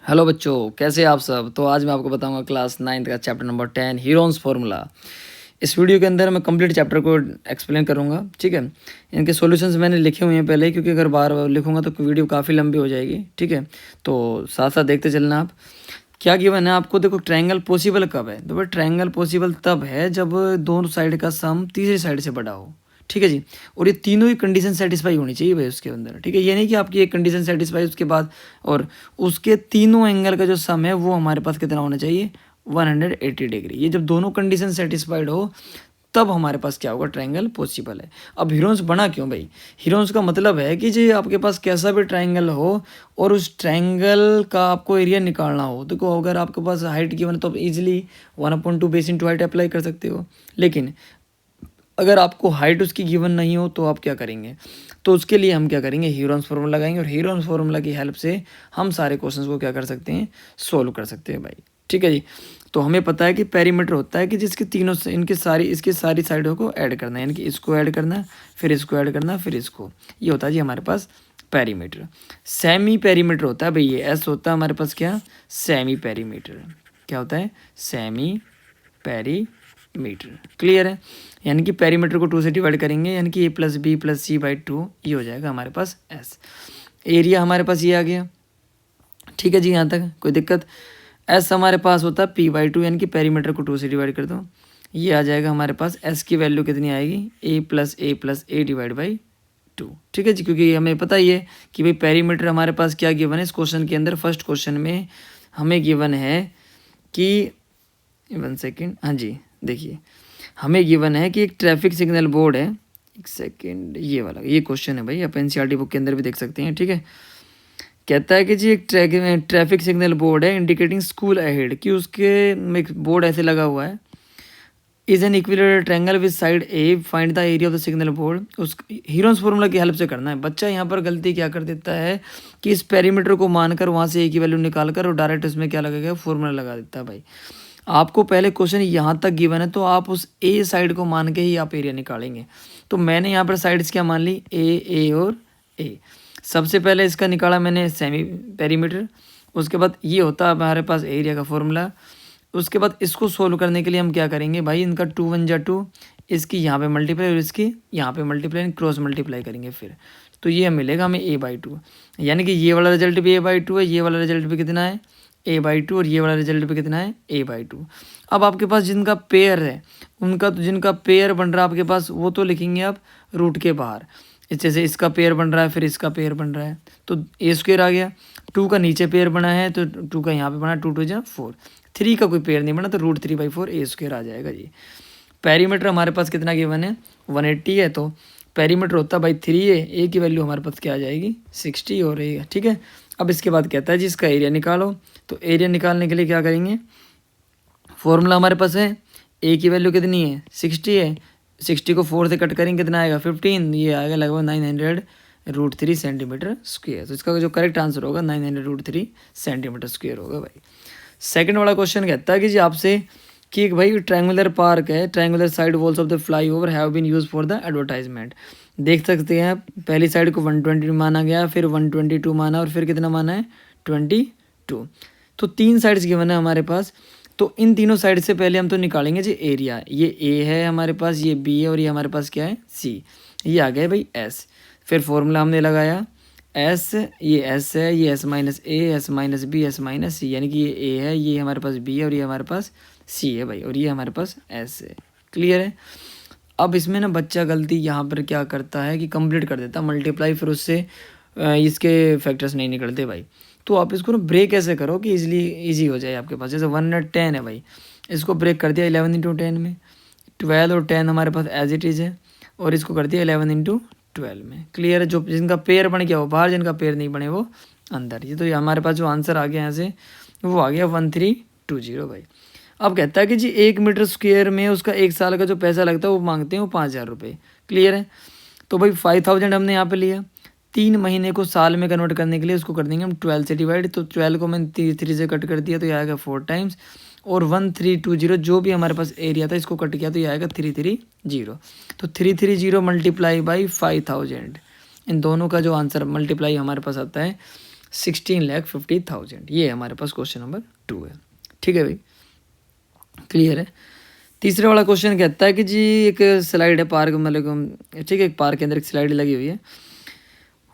Hello बच्चों, कैसे हैं आप सब। तो आज मैं आपको बताऊंगा क्लास 9th का चैप्टर नंबर 10 हीरोन्स फार्मूला। इस वीडियो के अंदर मैं कंप्लीट चैप्टर को एक्सप्लेन करूंगा, ठीक है। इनके सॉल्यूशंस मैंने लिखे हुए हैं पहले ही, क्योंकि अगर बार बार लिखूंगा तो वीडियो काफ़ी लंबी हो जाएगी, ठीक है। तो साथ साथ देखते चलना आप। क्या गिवन है आपको, देखो ट्रायंगल पॉसिबल कब है। तो भाई ट्रायंगल पॉसिबल तब है जब दोनों साइड का सम तीसरी साइड से बड़ा हो, ठीक है जी। और ये तीनों ही कंडीशन सेटिस्फाई होनी चाहिए भाई उसके अंदर, ठीक है। ये नहीं कि आपकी एक कंडीशन सेटिस्फाई उसके बाद और उसके तीनों एंगल का जो सम है वो हमारे पास कितना होना चाहिए, 180 डिग्री। ये जब दोनों कंडीशन सेटिस्फाइड हो तब हमारे पास क्या होगा, ट्रायंगल पॉसिबल है। अब हीरोन्स बना क्यों भाई, हीरोन्स का मतलब है कि जी आपके पास कैसा भी ट्रायंगल हो और उस ट्रायंगल का आपको एरिया निकालना हो। देखो अगर आपके पास हाइट गिवन है तो आप easily 1/2 base into height apply कर सकते हो। लेकिन अगर आपको हाइट उसकी गिवन नहीं हो तो आप क्या करेंगे, तो उसके लिए हम क्या करेंगे, हीरोन्स फार्मूला लगाएंगे। और हीरोन्स फार्मूला की हेल्प से हम सारे क्वेश्चंस को क्या कर सकते हैं, सोल्व कर सकते हैं भाई, ठीक है जी। तो हमें पता है कि पेरीमीटर होता है कि जिसके तीनों इसकी सारी साइडों को ऐड करना है, यानी कि इसको ऐड करना, फिर इसको ऐड करना, फिर इसको। ये होता है जी हमारे पास पेरीमीटर। सेमी पेरीमीटर होता है भाई, ये एस होता है हमारे पास क्या, सेमी पेरीमीटर। क्या होता है, सेमी पेरीमीटर। क्लियर है। यानी कि पेरीमीटर को 2 से डिवाइड करेंगे, यानी कि a+b+c/2 ये हो जाएगा हमारे पास s। एरिया हमारे पास ये आ गया, ठीक है जी। यहाँ तक कोई दिक्कत। s हमारे पास होता है p/2, यानी कि पेरीमीटर को 2 से डिवाइड कर दो, ये आ जाएगा हमारे पास। s की वैल्यू कितनी आएगी, a+a+a/2, ठीक है जी। क्योंकि हमें पता ही है कि भाई पेरीमीटर हमारे पास क्या गिवन है इस क्वेश्चन के अंदर। फर्स्ट क्वेश्चन में हमें गिवन है कि 1 सेकेंड, हाँ जी देखिए, हमें गिवन है कि एक ट्रैफिक सिग्नल बोर्ड है। एक सेकेंड, ये वाला ये क्वेश्चन है भाई, आप एनसीईआरटी बुक के अंदर भी देख सकते हैं, ठीक है। कहता है कि जी एक ट्रैफिक सिग्नल बोर्ड है इंडिकेटिंग स्कूल अहेड, कि उसके एक बोर्ड ऐसे लगा हुआ है। Is an equilateral triangle with side A, find the area of the signal board. उस हीरोन्स फार्मूला की हेल्प से करना है। बच्चा यहाँ पर गलती क्या कर देता है कि इस पेरीमीटर को मानकर वहाँ से ए की वैल्यू निकाल कर और डायरेक्ट उसमें क्या लगेगा, फॉर्मूला लगा देता है भाई। आपको पहले क्वेश्चन यहाँ तक गिवन है तो आप उस ए साइड को मान के ही आप एरिया निकालेंगे। तो मैंने यहाँ पर साइड्स क्या मान ली, ए और ए। सबसे पहले इसका निकाला मैंने सेमी पेरीमीटर, उसके बाद ये होता है हमारे पास एरिया का फॉर्मूला। उसके बाद इसको सोल्व करने के लिए हम क्या करेंगे भाई, इनका 2 1 जा 2, इसकी यहाँ पे मल्टीप्लाई और इसकी यहाँ पे मल्टीप्लाई, क्रॉस मल्टीप्लाई करेंगे फिर। तो ये मिलेगा हमें a/2, यानी कि ये वाला रिजल्ट भी a/2 है, ये वाला रिजल्ट भी कितना है, a/2, और ये वाला रिजल्ट भी कितना है, a/2। अब आपके पास जिनका पेयर है उनका, तो जिनका पेयर बन रहा है आपके पास वो तो लिखेंगे आप रूट के बाहर। जैसे इसका पेयर बन रहा है, फिर इसका पेयर बन रहा है, तो a² आ गया। 2 का नीचे पेयर बना है तो 2 का यहाँ पे बना, 2 2 जा 4। 3 का कोई पेयर नहीं बना तो √3/4 a² आ जाएगा जी। पेरीमीटर हमारे पास कितना गिवन है, 180 है, तो पेरीमीटर होता है भाई 3 है, ए की वैल्यू हमारे पास क्या आ जाएगी, 60 हो रही है, ठीक है। अब इसके बाद कहता है जी इसका एरिया निकालो। तो एरिया निकालने के लिए क्या करेंगे, फॉर्मूला हमारे पास है, ए की वैल्यू कितनी है, 60 है, 60 को 4 से कट करेंगे कितना आएगा, 15, ये आएगा लगभग 900√3 सेंटीमीटर स्क्वेयर। तो इसका जो करेक्ट आंसर होगा 900√3 सेंटीमीटर स्क्वेयर होगा भाई। सेकंड वाला क्वेश्चन कहता है कि जी आपसे कि एक भाई ट्रायंगुलर पार्क है, triangular side walls of the flyover have been used for the advertisement. देख सकते हैं पहली साइड को 120 माना गया, फिर 122 माना, और फिर कितना माना है, 22। तो 3 साइड्स गिवन है हमारे पास। तो इन तीनों साइड से पहले हम तो निकालेंगे जी एरिया। ये ए है हमारे पास, ये बी है, और ये हमारे पास क्या है, सी। ये आ गया भाई एस। फिर फॉर्मूला हमने लगाया एस, ये एस है, ये S-A, S-B, S-C, यानी कि ये ए है, ये हमारे पास बी है, और ये हमारे पास सी है भाई, और ये हमारे पास एस है। क्लियर है। अब इसमें ना बच्चा गलती यहाँ पर क्या करता है कि कंप्लीट कर देता मल्टीप्लाई, फिर उससे इसके फैक्टर्स नहीं निकलते भाई। तो आप इसको ना ब्रेक ऐसे करो कि ईजी हो जाए आपके पास। जैसे 110 है भाई, इसको ब्रेक कर दिया 11 × 10 में, 12 और 10 हमारे पास एज इट इज़ है, और इसको कर दिया 11 × 12 में। क्लियर है। जो जिनका पेयर बन गया वो बाहर, जिनका पेयर नहीं बने वो अंदर। ये तो ये हमारे पास जो आंसर आ गया यहाँ से वो आ गया 1320 भाई। अब कहता है कि जी 1 मीटर स्क्वेयर में उसका 1 साल का जो पैसा लगता है वो मांगते हैं वो 5000 रुपये। क्लियर है। तो भाई 5000 हमने यहाँ पे लिया, 3 महीने को साल में कन्वर्ट करने के लिए उसको कर देंगे हम 12 से डिवाइड। तो 12 को मैंने 3 से कट कर दिया तो ये आएगा 4 टाइम्स, और 1320 जो भी हमारे पास एरिया था इसको कट किया तो ये आएगा 330। तो 330 मल्टीप्लाई बाई 5000, इन दोनों का जो आंसर मल्टीप्लाई हमारे पास आता है 16,50,000। ये हमारे पास क्वेश्चन नंबर 2 है। ठीक है भाई, क्लियर है। तीसरे वाला क्वेश्चन कहता है कि जी एक स्लाइड है पार्क, मतलब ठीक है, एक पार्क के अंदर एक स्लाइड लगी हुई है।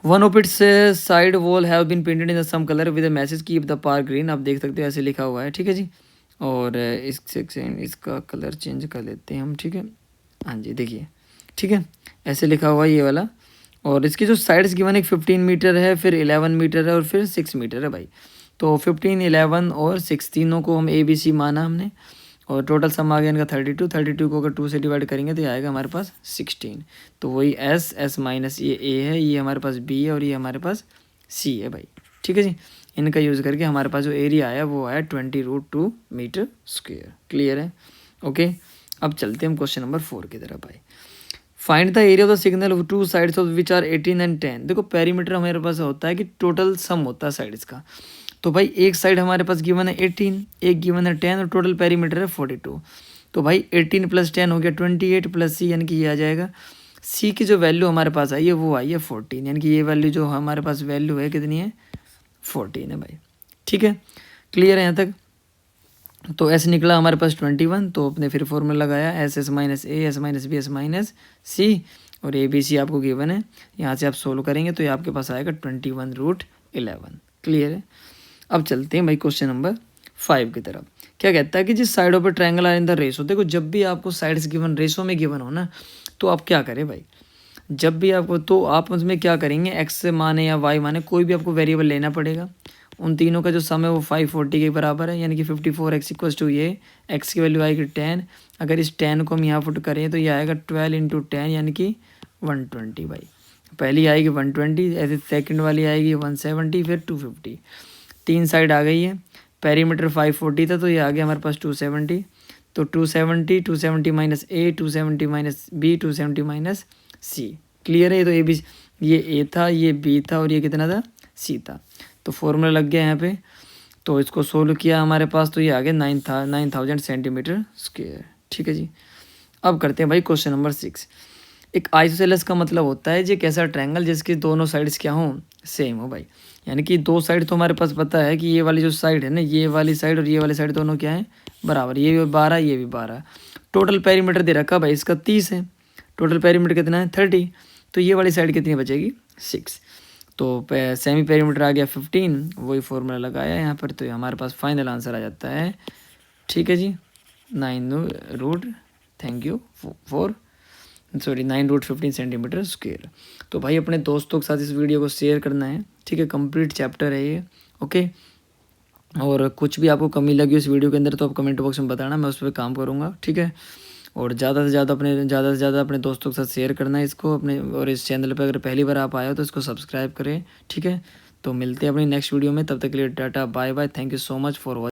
One of its side wall have been painted in the same colour with a message keep the park green. आप देख सकते हो ऐसे लिखा हुआ है। ठीक है जी, और इसका कलर चेंज कर लेते हैं हम। ठीक है, हाँ जी देखिए, ठीक है, ऐसे लिखा हुआ है ये वाला। और इसकी जो साइड्स गिवन, एक 15 मीटर है, फिर 11 मीटर है, और फिर 6 मीटर है भाई। तो 15, 11 और 6 तीनों को हम ABC माना हमने, और टोटल सम आ गया इनका 32। 32 को अगर 2 से डिवाइड करेंगे तो ये आएगा हमारे पास 16। तो वही S माइनस ये A है, ये हमारे पास B है, और ये हमारे पास C है भाई। ठीक है जी, इनका यूज़ करके हमारे पास जो एरिया आया वो आया 20√2 मीटर स्क्वेयर। क्लियर है, ओके। अब चलते हैं हम क्वेश्चन नंबर 4 की तरफ भाई। Find the area of the signal two sides of which are 18 and 10। देखो पेरीमीटर हमारे पास होता है कि टोटल सम होता है साइड्स का। तो भाई एक साइड हमारे पास गिवन है 18, एक गिवन है 10, और टोटल पेरीमीटर है 42। तो भाई 18 + 10 हो गया 28 + C, यानी कि ये आ जाएगा। C की जो वैल्यू हमारे पास आई है वो आई है 14, यानी कि ये वैल्यू जो हमारे पास वैल्यू है कितनी है, 14 है भाई। ठीक है, क्लियर है यहाँ तक। तो S निकला हमारे पास 21, तो अपने फिर फॉर्मूला लगाया S minus A, S minus B, S minus C, और ABC आपको गिवन है। यहाँ से आप सोल्व करेंगे तो ये आपके पास आएगा 21√11। क्लियर है। अब चलते हैं भाई क्वेश्चन नंबर 5 की तरफ। क्या कहता है कि जिस साइडों पर triangle are in the ratio. देखो जब भी आपको साइड्स गिवन रेशो में गिवन हो ना, तो आप क्या करें भाई, जब भी आपको, तो आप उसमें क्या करेंगे, x माने या y माने कोई भी आपको वेरिएबल लेना पड़ेगा। उन तीनों का जो सम है वो 540 के बराबर है, यानी कि 54x इक्वल्स टू ये x की वैल्यू आएगी 10। अगर इस 10 को हम यहाँ पुट करें तो ये आएगा 12 × 10, यानी कि 120 भाई। पहली आएगी 120, ऐसे सेकंड वाली आएगी 170, फिर 250। 3 साइड आ गई है। पेरीमीटर 540 था, तो ये आ गया हमारे पास 270। तो 270, 270 minus A, 270 minus B, 270 minus C। Clear है। तो ये A था, ये B था, और ये कितना था, C था। तो फॉर्मूला लग गया यहाँ पे। तो इसको सोल्व किया हमारे पास, तो ये आ गया 9000 सेंटीमीटर स्क्वेयर। ठीक है जी। अब करते हैं भाई क्वेश्चन नंबर 6। एक आइसोसेलेस का मतलब होता है जी कैसा ट्रायंगल जिसके दोनों साइड्स क्या हों, सेम हो भाई। यानी कि दो साइड तो हमारे पास पता है कि ये वाली जो साइड है ना, ये वाली साइड और ये वाली साइड दोनों क्या है, बराबर। ये भी 12, ये भी 12। टोटल पेरीमीटर दे रखा भाई इसका 30 है। टोटल पेरीमीटर कितना है, 30। तो ये वाली साइड कितनी बचेगी, 6। तो सेमी पेरीमीटर आ गया 15, वही फॉर्मूला लगाया यहाँ पर, तो हमारे पास फाइनल आंसर आ जाता है। ठीक है जी, 9√15 सेंटीमीटर स्क्वेयर। तो भाई अपने दोस्तों के साथ इस वीडियो को शेयर करना है। ठीक है, कंप्लीट चैप्टर है ये, ओके। और कुछ भी आपको कमी लगी इस वीडियो के अंदर तो आप कमेंट बॉक्स में बताना, मैं उस पर काम करूँगा। ठीक है, और ज़्यादा से ज़्यादा अपने दोस्तों के साथ शेयर करना है इसको अपने, और इस चैनल पर अगर पहली बार आप आए हो तो इसको सब्सक्राइब करें। ठीक है, तो मिलते हैं अपनी नेक्स्ट वीडियो में, तब तक के लिए tata bye bye. Thank you so much for watching.